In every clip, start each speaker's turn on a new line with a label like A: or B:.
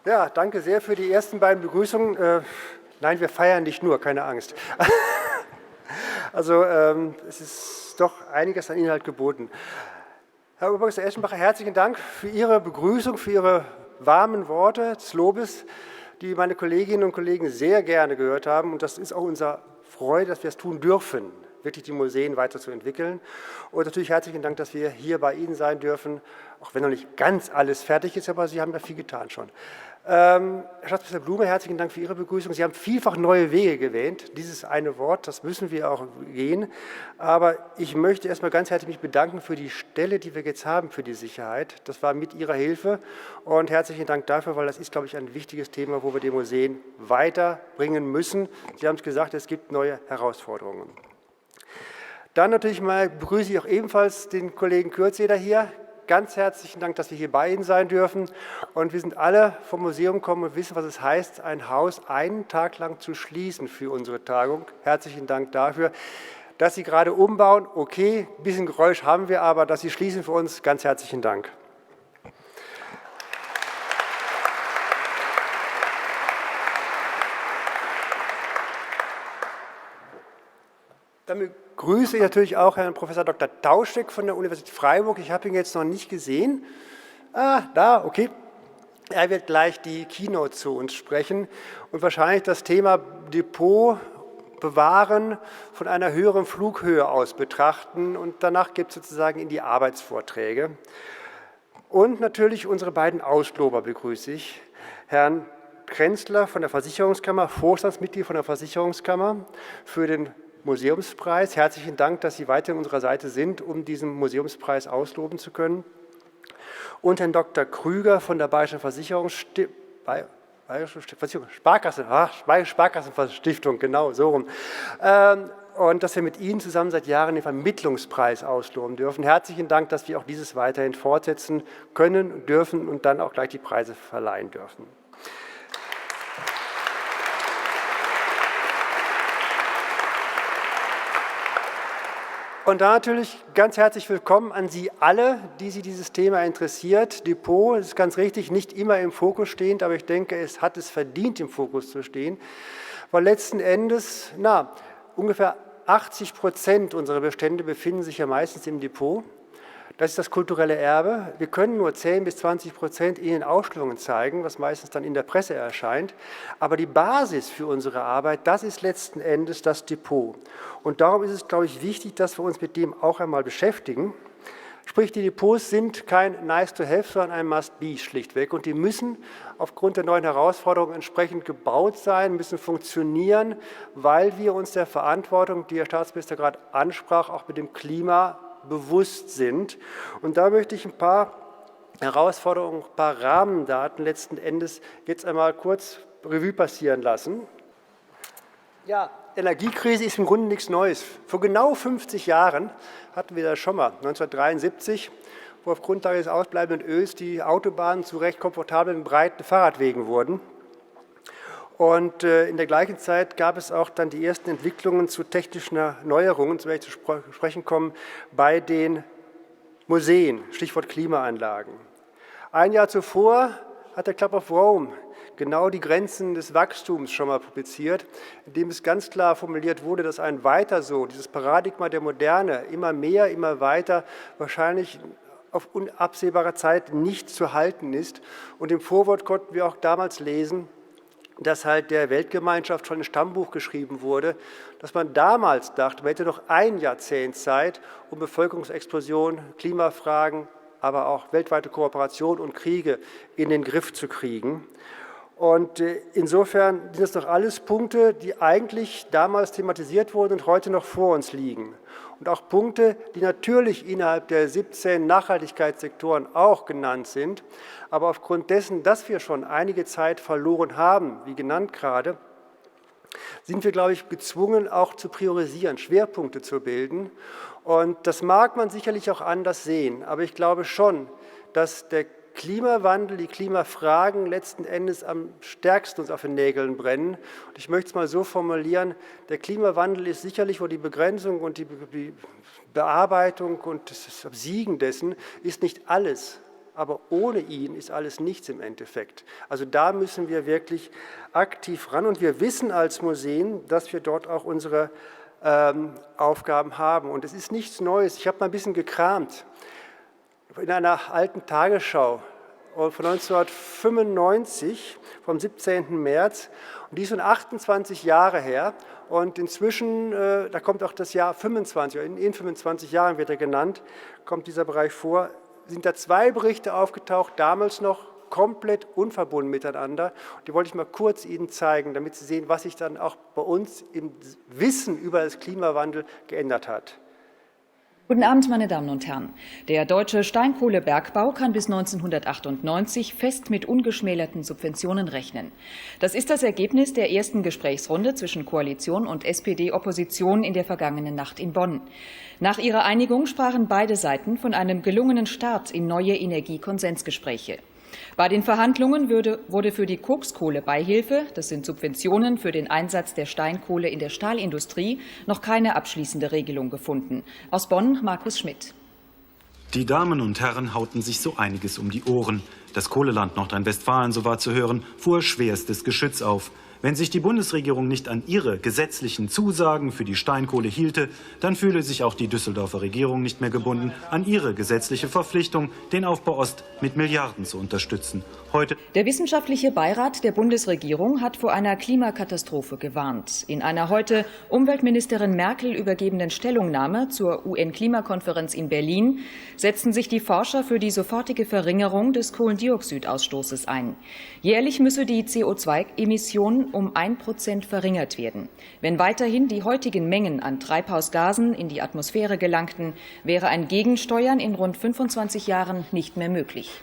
A: Ja, danke sehr für die ersten beiden Begrüßungen. Nein, wir feiern nicht nur, keine Angst. Also es ist doch einiges an Inhalt geboten. Herr Obermeister Eschenbacher, herzlichen Dank für Ihre Begrüßung, für Ihre warmen Worte des Lobes, die meine Kolleginnen und Kollegen sehr gerne gehört haben. Und das ist auch unsere Freude, dass wir es tun dürfen, wirklich die Museen weiterzuentwickeln. Und natürlich herzlichen Dank, dass wir hier bei Ihnen sein dürfen, auch wenn noch nicht ganz alles fertig ist, aber Sie haben da viel getan schon. Herr Staatsminister Blume, herzlichen Dank für Ihre Begrüßung. Sie haben vielfach neue Wege gewählt. Dieses eine Wort, das müssen wir auch gehen. Aber ich möchte erstmal ganz herzlich mich bedanken für die Stelle, die wir jetzt haben für die Sicherheit. Das war mit Ihrer Hilfe. Und herzlichen Dank dafür, weil das ist, glaube ich, ein wichtiges Thema, wo wir die Museen weiterbringen müssen. Sie haben es gesagt, es gibt neue Herausforderungen. Dann natürlich mal begrüße ich auch ebenfalls den Kollegen Kürzeder hier. Ganz herzlichen Dank, dass wir hier bei Ihnen sein dürfen. Und wir sind alle vom Museum gekommen und wissen, was es heißt, ein Haus einen Tag lang zu schließen für unsere Tagung. Herzlichen Dank dafür. Dass Sie gerade umbauen, okay, ein bisschen Geräusch haben wir, aber dass Sie schließen für uns, ganz herzlichen Dank. Dann begrüße ich natürlich auch Herrn Prof. Dr. Tauschek von der Universität Freiburg. Ich habe ihn jetzt noch nicht gesehen. Da, okay. Er wird gleich die Keynote zu uns sprechen und wahrscheinlich das Thema Depot bewahren von einer höheren Flughöhe aus betrachten. Und danach gibt es sozusagen in die Arbeitsvorträge. Und natürlich unsere beiden Auslober begrüße ich. Herrn Krenzler von der Versicherungskammer, Vorstandsmitglied von der Versicherungskammer, für den Museumspreis. Herzlichen Dank, dass Sie weiter an unserer Seite sind, um diesen Museumspreis ausloben zu können. Und Herrn Dr. Krüger von der Bayerischen Sparkassenstiftung, genau, so rum. Und dass wir mit Ihnen zusammen seit Jahren den Vermittlungspreis ausloben dürfen. Herzlichen Dank, dass wir auch dieses weiterhin fortsetzen können, dürfen und dann auch gleich die Preise verleihen dürfen. Und da natürlich ganz herzlich willkommen an Sie alle, die Sie dieses Thema interessiert. Depot, das ist ganz richtig, nicht immer im Fokus stehend, aber ich denke, es hat es verdient, im Fokus zu stehen, weil letzten Endes, ungefähr 80% unserer Bestände befinden sich ja meistens im Depot. Das ist das kulturelle Erbe. Wir können nur 10 bis 20% in den Ausstellungen zeigen, was meistens dann in der Presse erscheint. Aber die Basis für unsere Arbeit, das ist letzten Endes das Depot. Und darum ist es, glaube ich, wichtig, dass wir uns mit dem auch einmal beschäftigen. Sprich, die Depots sind kein Nice-to-have, sondern ein Must-be schlichtweg. Und die müssen aufgrund der neuen Herausforderungen entsprechend gebaut sein, müssen funktionieren, weil wir uns der Verantwortung, die Herr Staatsminister gerade ansprach, auch mit dem Klima bewusst sind. Und da möchte ich ein paar Herausforderungen, ein paar Rahmendaten letzten Endes jetzt einmal kurz Revue passieren lassen. Ja, Energiekrise ist im Grunde nichts Neues. Vor genau 50 Jahren hatten wir das schon mal, 1973, wo auf Grundlage des ausbleibenden Öls die Autobahnen zu recht komfortablen, breiten Fahrradwegen wurden. Und in der gleichen Zeit gab es auch dann die ersten Entwicklungen zu technischen Neuerungen, zu welchen zu sprechen kommen, bei den Museen, Stichwort Klimaanlagen. Ein Jahr zuvor hat der Club of Rome genau die Grenzen des Wachstums schon mal publiziert, in dem es ganz klar formuliert wurde, dass ein Weiter so, dieses Paradigma der Moderne, immer mehr, immer weiter, wahrscheinlich auf unabsehbare Zeit nicht zu halten ist. Und im Vorwort konnten wir auch damals lesen, dass halt der Weltgemeinschaft schon ein Stammbuch geschrieben wurde, dass man damals dachte, man hätte noch ein Jahrzehnt Zeit, um Bevölkerungsexplosion, Klimafragen, aber auch weltweite Kooperation und Kriege in den Griff zu kriegen. Und insofern sind das doch alles Punkte, die eigentlich damals thematisiert wurden und heute noch vor uns liegen. Und auch Punkte, die natürlich innerhalb der 17 Nachhaltigkeitssektoren auch genannt sind. Aber aufgrund dessen, dass wir schon einige Zeit verloren haben, wie genannt gerade, sind wir, glaube ich, gezwungen, auch zu priorisieren, Schwerpunkte zu bilden. Und das mag man sicherlich auch anders sehen. Aber ich glaube schon, dass der Klimawandel, die Klimafragen letzten Endes am stärksten uns auf den Nägeln brennen. Und ich möchte es mal so formulieren, der Klimawandel ist sicherlich, wo die Begrenzung und die Bearbeitung und das Obsiegen dessen ist nicht alles, aber ohne ihn ist alles nichts im Endeffekt. Also da müssen wir wirklich aktiv ran und wir wissen als Museen, dass wir dort auch unsere Aufgaben haben. Und es ist nichts Neues. Ich habe mal ein bisschen gekramt in einer alten Tagesschau von 1995, vom 17. März. Und die ist schon 28 Jahre her. Und inzwischen, da kommt auch das Jahr 25, in 25 Jahren wird er genannt, kommt dieser Bereich vor, sind da 2 Berichte aufgetaucht, damals noch komplett unverbunden miteinander. Und die wollte ich mal kurz Ihnen zeigen, damit Sie sehen, was sich dann auch bei uns im Wissen über das Klimawandel geändert hat.
B: Guten Abend, meine Damen und Herren. Der deutsche Steinkohlebergbau kann bis 1998 fest mit ungeschmälerten Subventionen rechnen. Das ist das Ergebnis der ersten Gesprächsrunde zwischen Koalition und SPD-Opposition in der vergangenen Nacht in Bonn. Nach ihrer Einigung sprachen beide Seiten von einem gelungenen Start in neue Energiekonsensgespräche. Bei den Verhandlungen wurde für die Kokskohlebeihilfe, das sind Subventionen für den Einsatz der Steinkohle in der Stahlindustrie, noch keine abschließende Regelung gefunden. Aus Bonn, Markus Schmidt.
C: Die Damen und Herren hauten sich so einiges um die Ohren. Das Kohleland Nordrhein-Westfalen, so war zu hören, fuhr schwerstes Geschütz auf. Wenn sich die Bundesregierung nicht an ihre gesetzlichen Zusagen für die Steinkohle hielte, dann fühle sich auch die Düsseldorfer Regierung nicht mehr gebunden an ihre gesetzliche Verpflichtung, den Aufbau Ost mit Milliarden zu unterstützen. Heute
B: Der wissenschaftliche Beirat der Bundesregierung hat vor einer Klimakatastrophe gewarnt. In einer heute Umweltministerin Merkel übergebenen Stellungnahme zur UN-Klimakonferenz in Berlin setzten sich die Forscher für die sofortige Verringerung des Kohlendioxidausstoßes ein. Jährlich müsse die CO2-Emission um 1% verringert werden. Wenn weiterhin die heutigen Mengen an Treibhausgasen in die Atmosphäre gelangten, wäre ein Gegensteuern in rund 25 Jahren nicht mehr möglich.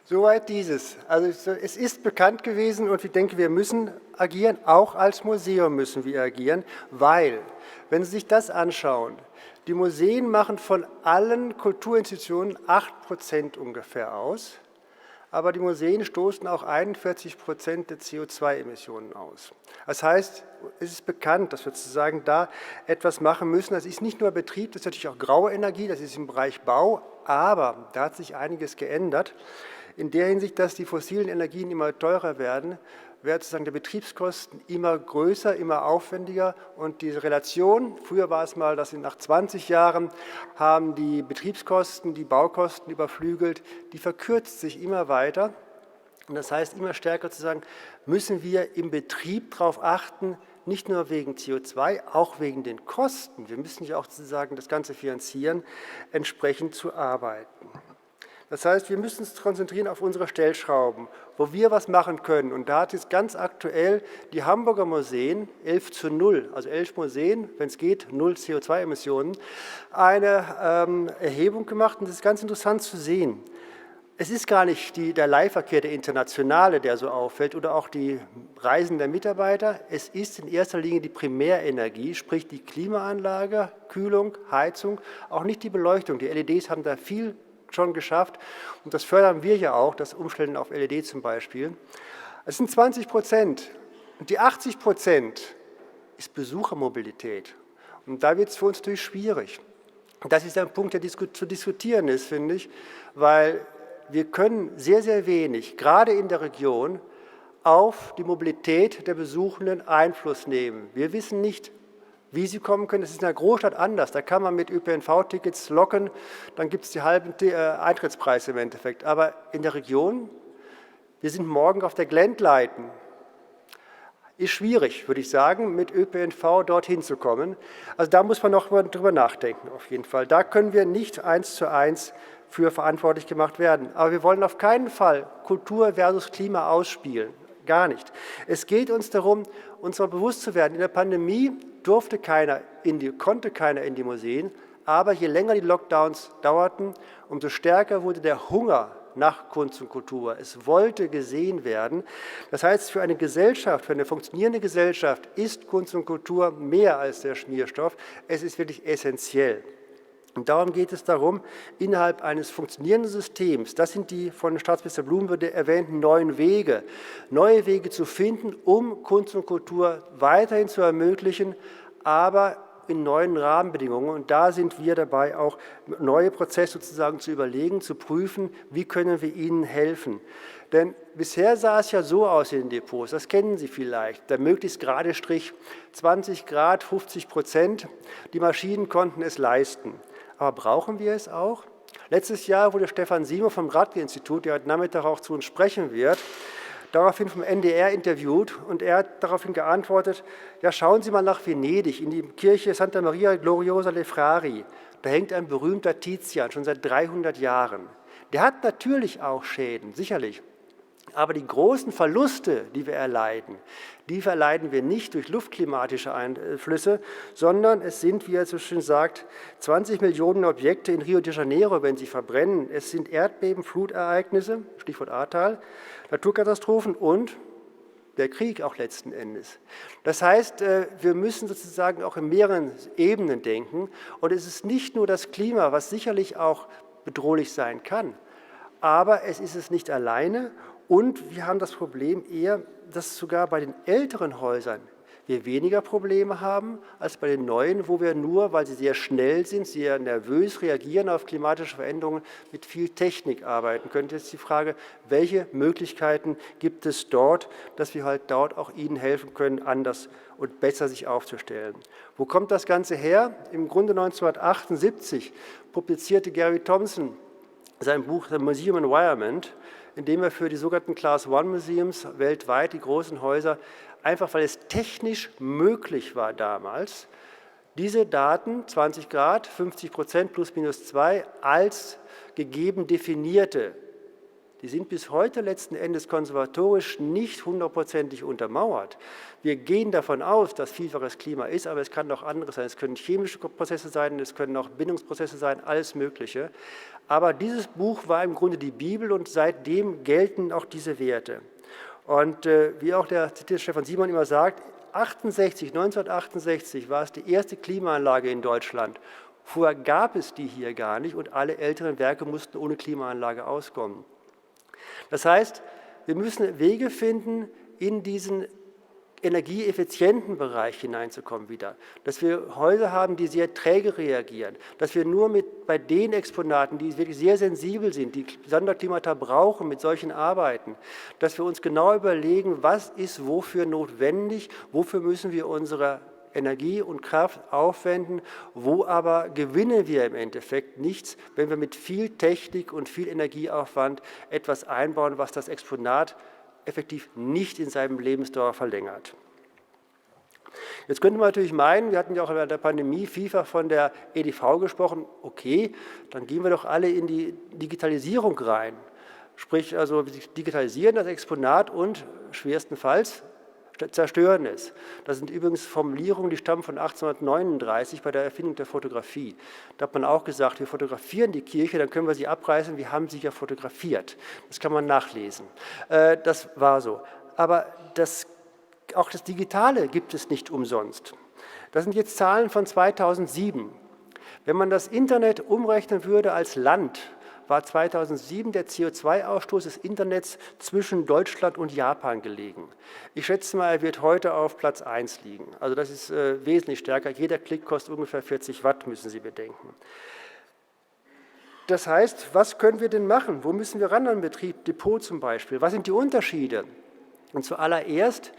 A: Soweit dieses. Also es ist bekannt gewesen und ich denke, wir müssen agieren, auch als Museum müssen wir agieren, weil, wenn Sie sich das anschauen, die Museen machen von allen Kulturinstitutionen 8% ungefähr aus, aber die Museen stoßen auch 41% der CO2-Emissionen aus. Das heißt, es ist bekannt, dass wir sozusagen da etwas machen müssen. Das ist nicht nur Betrieb, das ist natürlich auch graue Energie, das ist im Bereich Bau, aber da hat sich einiges geändert. In der Hinsicht, dass die fossilen Energien immer teurer werden, wird sozusagen die Betriebskosten immer größer, immer aufwendiger und diese Relation, früher war es mal, dass nach 20 Jahren haben die Betriebskosten, die Baukosten überflügelt, die verkürzt sich immer weiter und das heißt immer stärker zu sagen, müssen wir im Betrieb darauf achten, nicht nur wegen CO2, auch wegen den Kosten, wir müssen ja auch sozusagen das Ganze finanzieren, entsprechend zu arbeiten. Das heißt, wir müssen uns konzentrieren auf unsere Stellschrauben, wo wir was machen können. Und da hat jetzt ganz aktuell die Hamburger Museen 11:0, also 11 Museen, wenn es geht, 0 CO2-Emissionen, eine Erhebung gemacht. Und das ist ganz interessant zu sehen. Es ist gar nicht der Leihverkehr, der internationale, der so auffällt, oder auch die Reisen der Mitarbeiter. Es ist in erster Linie die Primärenergie, sprich die Klimaanlage, Kühlung, Heizung, auch nicht die Beleuchtung. Die LEDs haben da viel schon geschafft und das fördern wir ja auch, das Umstellen auf LED zum Beispiel. Es sind 20% und die 80% ist Besuchermobilität und da wird es für uns natürlich schwierig. Und das ist ein Punkt, der zu diskutieren ist, finde ich, weil wir können sehr, sehr wenig, gerade in der Region, auf die Mobilität der Besuchenden Einfluss nehmen. Wir wissen nicht, wie sie kommen können. Das ist in der Großstadt anders. Da kann man mit ÖPNV-Tickets locken, dann gibt es die halben Eintrittspreise im Endeffekt. Aber in der Region, wir sind morgen auf der Glendleiten, ist schwierig, würde ich sagen, mit ÖPNV dorthin zu kommen. Also da muss man noch drüber nachdenken, auf jeden Fall. Da können wir nicht 1:1 für verantwortlich gemacht werden. Aber wir wollen auf keinen Fall Kultur versus Klima ausspielen. Gar nicht. Es geht uns darum, uns mal bewusst zu werden, in der Pandemie konnte keiner in die Museen, aber je länger die Lockdowns dauerten, umso stärker wurde der Hunger nach Kunst und Kultur. Es wollte gesehen werden. Das heißt, für eine Gesellschaft, für eine funktionierende Gesellschaft ist Kunst und Kultur mehr als der Schmierstoff. Es ist wirklich essentiell. Und darum geht es darum, innerhalb eines funktionierenden Systems, das sind die von Staatsminister Blumenbürde erwähnten neue Wege zu finden, um Kunst und Kultur weiterhin zu ermöglichen, aber in neuen Rahmenbedingungen. Und da sind wir dabei, auch neue Prozesse sozusagen zu überlegen, zu prüfen, wie können wir ihnen helfen. Denn bisher sah es ja so aus in den Depots, das kennen Sie vielleicht, der möglichst gerade Strich, 20 Grad, 50%, die Maschinen konnten es leisten. Aber brauchen wir es auch? Letztes Jahr wurde Stefan Siemer vom Radke-Institut, der heute Nachmittag auch zu uns sprechen wird, daraufhin vom NDR interviewt und er hat daraufhin geantwortet, ja, schauen Sie mal nach Venedig, in die Kirche Santa Maria Gloriosa dei Frari, da hängt ein berühmter Tizian, schon seit 300 Jahren. Der hat natürlich auch Schäden, sicherlich. Aber die großen Verluste, die wir erleiden, die verleiden wir nicht durch luftklimatische Einflüsse, sondern es sind, wie er so schön sagt, 20 Millionen Objekte in Rio de Janeiro, wenn sie verbrennen. Es sind Erdbeben, Flutereignisse, Stichwort Ahrtal, Naturkatastrophen und der Krieg auch letzten Endes. Das heißt, wir müssen sozusagen auch in mehreren Ebenen denken. Und es ist nicht nur das Klima, was sicherlich auch bedrohlich sein kann, aber es ist es nicht alleine. Und wir haben das Problem eher, dass sogar bei den älteren Häusern wir weniger Probleme haben als bei den neuen, wo wir nur, weil sie sehr schnell sind, sehr nervös reagieren auf klimatische Veränderungen, mit viel Technik arbeiten können. Jetzt ist die Frage, welche Möglichkeiten gibt es dort, dass wir halt dort auch ihnen helfen können, anders und besser sich aufzustellen. Wo kommt das Ganze her? Im Grunde 1978 publizierte Gary Thompson sein Buch The Museum Environment, in dem er für die sogenannten Class I Museums weltweit, die großen Häuser, einfach weil es technisch möglich war damals, diese Daten, 20 Grad, 50% plus minus 2, als gegeben definierte. Die sind bis heute letzten Endes konservatorisch nicht hundertprozentig untermauert. Wir gehen davon aus, dass vielfaches Klima ist, aber es kann auch anderes sein. Es können chemische Prozesse sein, es können auch Bindungsprozesse sein, alles Mögliche. Aber dieses Buch war im Grunde die Bibel und seitdem gelten auch diese Werte. Und wie auch der zitierte Stefan Simon immer sagt, 1968 war es die erste Klimaanlage in Deutschland. Vorher gab es die hier gar nicht und alle älteren Werke mussten ohne Klimaanlage auskommen. Das heißt, wir müssen Wege finden, in diesen energieeffizienten Bereich hineinzukommen wieder. Dass wir Häuser haben, die sehr träge reagieren. Dass wir nur bei den Exponaten, die wirklich sehr sensibel sind, die Sonderklimata brauchen, mit solchen arbeiten. Dass wir uns genau überlegen, was ist wofür notwendig, wofür müssen wir unsere Energie und Kraft aufwenden, wo aber gewinnen wir im Endeffekt nichts, wenn wir mit viel Technik und viel Energieaufwand etwas einbauen, was das Exponat effektiv nicht in seinem Lebensdauer verlängert. Jetzt könnte man natürlich meinen, wir hatten ja auch in der Pandemie vielfach von der EDV gesprochen, okay, dann gehen wir doch alle in die Digitalisierung rein. Sprich, also wir digitalisieren das Exponat und schwerstenfalls zerstören es. Das sind übrigens Formulierungen, die stammen von 1839 bei der Erfindung der Fotografie. Da hat man auch gesagt, wir fotografieren die Kirche, dann können wir sie abreißen, wir haben sie ja fotografiert. Das kann man nachlesen. Das war so. Aber auch das Digitale gibt es nicht umsonst. Das sind jetzt Zahlen von 2007. Wenn man das Internet umrechnen würde als Land, war 2007 der CO2-Ausstoß des Internets zwischen Deutschland und Japan gelegen. Ich schätze mal, er wird heute auf Platz 1 liegen. Also das ist wesentlich stärker. Jeder Klick kostet ungefähr 40 Watt, müssen Sie bedenken. Das heißt, was können wir denn machen? Wo müssen wir ran an den Betrieb? Depot zum Beispiel. Was sind die Unterschiede? Und zuallererst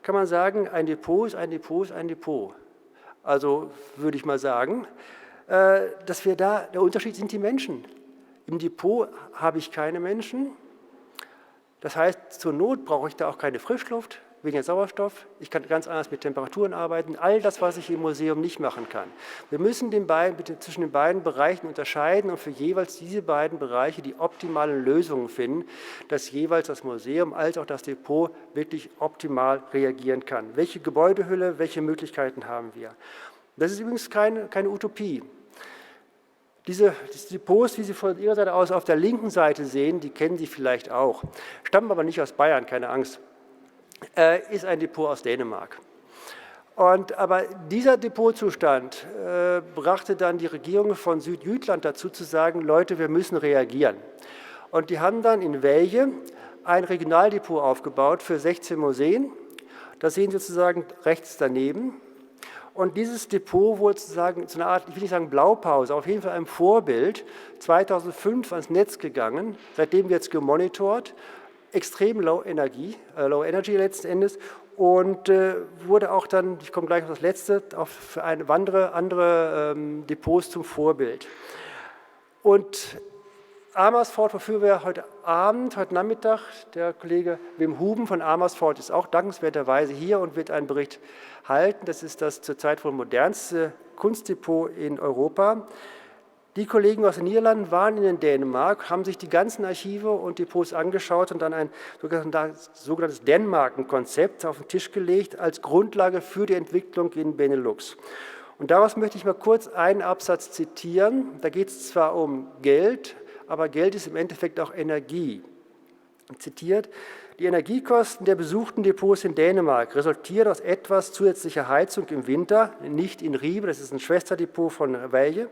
A: kann man sagen, ein Depot ist ein Depot ist ein Depot. Also würde ich mal sagen, dass der Unterschied sind die Menschen. Im Depot habe ich keine Menschen. Das heißt, zur Not brauche ich da auch keine Frischluft, weniger Sauerstoff. Ich kann ganz anders mit Temperaturen arbeiten. All das, was ich im Museum nicht machen kann. Wir müssen zwischen den beiden Bereichen unterscheiden und für jeweils diese beiden Bereiche die optimalen Lösungen finden, dass jeweils das Museum als auch das Depot wirklich optimal reagieren kann. Welche Gebäudehülle, welche Möglichkeiten haben wir? Das ist übrigens keine Utopie. Diese Depots, wie Sie von Ihrer Seite aus auf der linken Seite sehen, die kennen Sie vielleicht auch, stammen aber nicht aus Bayern, keine Angst, ist ein Depot aus Dänemark. Aber dieser Depotzustand brachte dann die Regierung von Südjütland dazu zu sagen, Leute, wir müssen reagieren. Und die haben dann in Welje ein Regionaldepot aufgebaut für 16 Museen. Das sehen Sie sozusagen rechts daneben. Und dieses Depot wurde sozusagen zu einer Art, ich will nicht sagen Blaupause, auf jeden Fall einem Vorbild, 2005 ans Netz gegangen, seitdem wird es gemonitort, extrem Low Energy letzten Endes und wurde auch dann, ich komme gleich auf das Letzte, auch für andere Depots zum Vorbild. Und Amersfoort, wofür wir heute Nachmittag, der Kollege Wim Huben von Amersfoort ist auch dankenswerterweise hier und wird einen Bericht halten. Das ist das zurzeit wohl modernste Kunstdepot in Europa. Die Kollegen aus den Niederlanden waren in Dänemark, haben sich die ganzen Archive und Depots angeschaut und dann ein sogenanntes Dänemarken-Konzept auf den Tisch gelegt als Grundlage für die Entwicklung in Benelux. Und daraus möchte ich mal kurz einen Absatz zitieren. Da geht es zwar um Geld, aber Geld ist im Endeffekt auch Energie. Zitiert: Die Energiekosten der besuchten Depots in Dänemark resultieren aus etwas zusätzlicher Heizung im Winter, nicht in Ribe, das ist ein Schwesterdepot von Welje,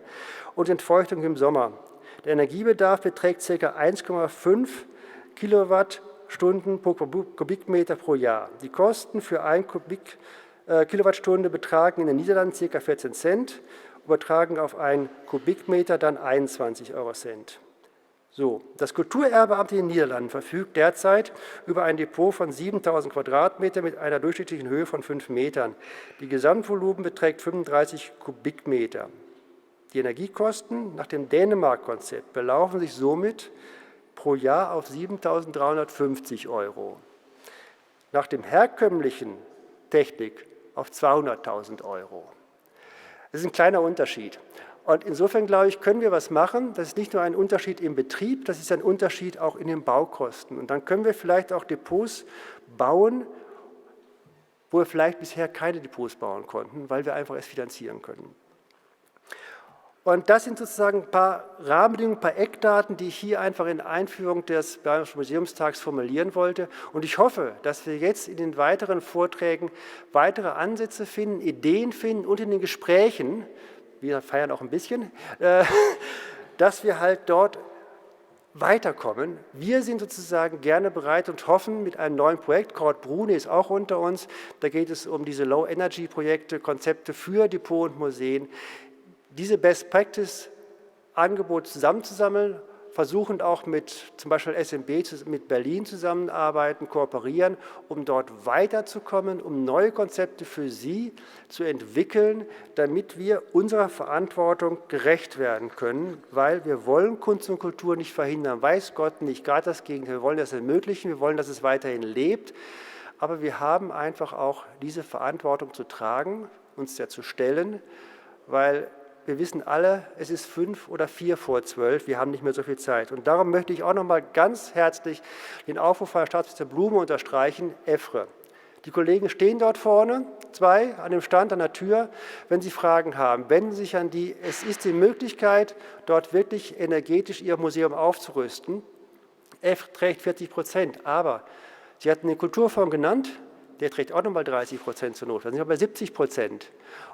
A: und Entfeuchtung im Sommer. Der Energiebedarf beträgt ca. 1,5 Kilowattstunden pro Kubikmeter pro Jahr. Die Kosten für 1 Kilowattstunde betragen in den Niederlanden ca. 14 Cent, übertragen auf 1 Kubikmeter dann 21 Eurocent. So, das Kulturerbeamt in den Niederlanden verfügt derzeit über ein Depot von 7.000 Quadratmeter mit einer durchschnittlichen Höhe von 5 Metern. Die Gesamtvolumen beträgt 35 Kubikmeter. Die Energiekosten nach dem Dänemark-Konzept belaufen sich somit pro Jahr auf 7.350 Euro. Nach dem herkömmlichen Technik auf 200.000 Euro. Das ist ein kleiner Unterschied. Und insofern, glaube ich, können wir was machen. Das ist nicht nur ein Unterschied im Betrieb, das ist ein Unterschied auch in den Baukosten. Und dann können wir vielleicht auch Depots bauen, wo wir vielleicht bisher keine Depots bauen konnten, weil wir einfach es finanzieren können. Und das sind sozusagen ein paar Rahmenbedingungen, ein paar Eckdaten, die ich hier einfach in der Einführung des Bayerischen Museumstags formulieren wollte. Und ich hoffe, dass wir jetzt in den weiteren Vorträgen weitere Ansätze finden, Ideen finden und in den Gesprächen, wir feiern auch ein bisschen, dass wir halt dort weiterkommen. Wir sind sozusagen gerne bereit und hoffen mit einem neuen Projekt, Kurt Brune ist auch unter uns, da geht es um diese Low-Energy-Projekte, Konzepte für Depot und Museen, diese Best-Practice-Angebote zusammenzusammeln, versuchen auch mit zum Beispiel SMB, mit Berlin zusammenarbeiten, kooperieren, um dort weiterzukommen, um neue Konzepte für Sie zu entwickeln, damit wir unserer Verantwortung gerecht werden können, weil wir wollen Kunst und Kultur nicht verhindern, weiß Gott nicht, gerade das Gegenteil, wir wollen das ermöglichen, wir wollen, dass es weiterhin lebt, aber wir haben einfach auch diese Verantwortung zu tragen, uns der zu stellen, weil wir wissen alle, es ist 5 oder 4 vor 12, wir haben nicht mehr so viel Zeit. Und darum möchte ich auch noch mal ganz herzlich den Aufruf von Herrn Staatsminister Blume unterstreichen, EFRE. Die Kollegen stehen dort vorne, 2 an dem Stand, an der Tür. Wenn Sie Fragen haben, wenden Sie sich an die. Es ist die Möglichkeit, dort wirklich energetisch Ihr Museum aufzurüsten. EFRE trägt 40%, aber Sie hatten den Kulturfonds genannt, der trägt auch nochmal 30% zur Not. Wir sind bei 70%.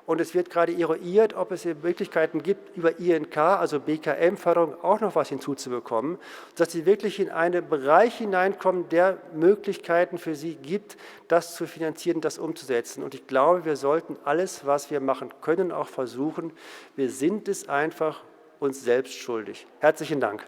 A: Und es wird gerade eruiert, ob es Möglichkeiten gibt, über INK, also BKM-Förderung, auch noch was hinzuzubekommen, sodass Sie wirklich in einen Bereich hineinkommen, der Möglichkeiten für Sie gibt, das zu finanzieren, das umzusetzen. Und ich glaube, wir sollten alles, was wir machen können, auch versuchen. Wir sind es einfach uns selbst schuldig. Herzlichen Dank.